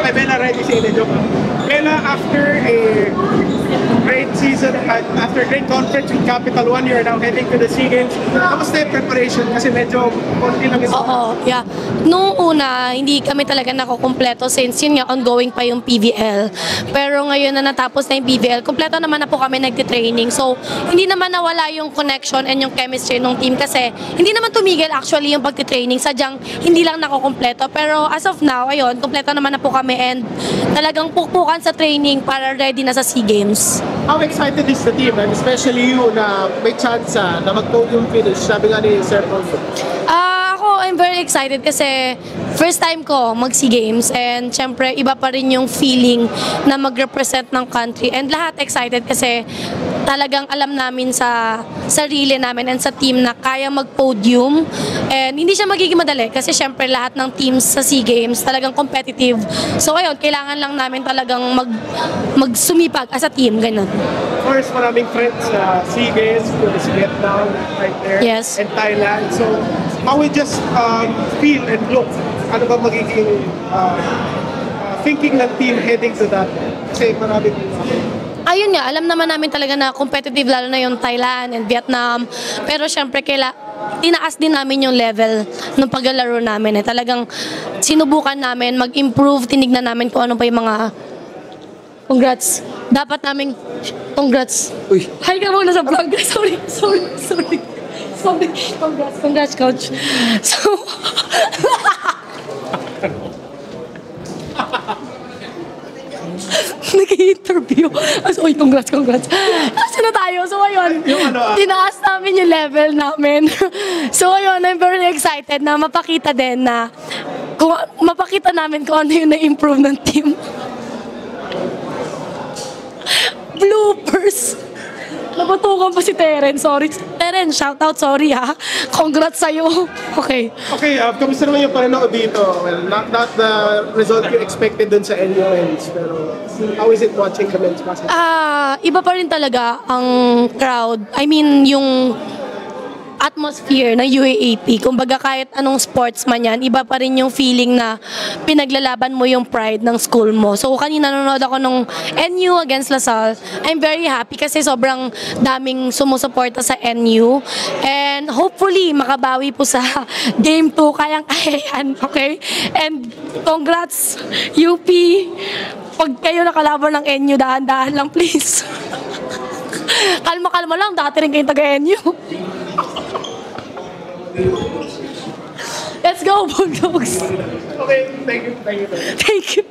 kay Bella ready si Ine Joke. Bella, after a great season, after great conference with Capital One, you're now heading to the SEA Games. Kamusta yung preparation? Kasi medyo konti lang yung... Oo, yeah. Noong una, hindi kami talaga nakukumpleto since yun nga, ongoing pa yung PVL. Pero ngayon na natapos na yung PVL, kumpleto naman na po kami nagtitraining. So, hindi naman nawala yung connection and yung chemistry ng team kasi hindi naman tumigil actually yung pagtitraining. Sadyang hindi lang nakukumpleto. Pero as of now, ayun, kumpleto naman na po kami and talagang pukpukan sa training para ready na sa SEA Games. How excited is the team, and especially you na may chance na mag-podium finish? Sabi nga ni Sir Paul. I'm very excited kasi first time ko mag-SEA Games and syempre iba pa rin yung feeling na mag-represent ng country and lahat excited kasi talagang alam namin sa sarili namin and sa team na kaya mag-podium and hindi siya magiging madali kasi syempre lahat ng teams sa SEA Games talagang competitive. So ayun, kailangan lang namin talagang magsumipag as a team, ganun. Of course, maraming friends sa SEA Games, Vietnam, right there, yes, and Thailand. So how we just feel and look, ano ba magiging thinking ng team heading to that? Kasi marami ayun nga, alam naman namin talaga na competitive lalo na yung Thailand and Vietnam. Pero syempre tinaas din namin yung level ng paglalaro namin. Talagang sinubukan namin mag-improve, tinignan namin kung ano pa yung mga congrats. Dapat namin congrats. Uy. Hi ka muna sa vlog. Sorry. Congrats, coach. So, nag-i-interview. Uy, congrats. Kasi na tayo. So, ayun, tinaas namin yung level namin. So, ayun, I'm very excited na mapakita din na mapakita namin kung ano yung na-improve ng team. Bloopers! Nabatukan pa si Teren. Sorry. Teren, shoutout. Sorry ha. Congrats sa'yo. Okay. Okay, kamusta naman yung pananaw dito? Well, not the result you expected dun sa NU Men's, pero how is it watching the men's basketball? Iba pa rin talaga ang crowd. I mean, yung atmosphere ng UAAP. Kumbaga kahit anong sports man yan, iba pa rin yung feeling na pinaglalaban mo yung pride ng school mo. So kanina nanonood ako nung NU against LaSalle. I'm very happy kasi sobrang daming sumusuporta sa NU. And hopefully makabawi po sa game 2. Kayang-kaya yan, okay? And congrats UP. Pag kayo nakalaban ng NU, dahan-dahan lang please. Kalma-kalma lang, dati rin kayong taga-NU. Let's go, Bulldogs! Okay, thank you. Thank you.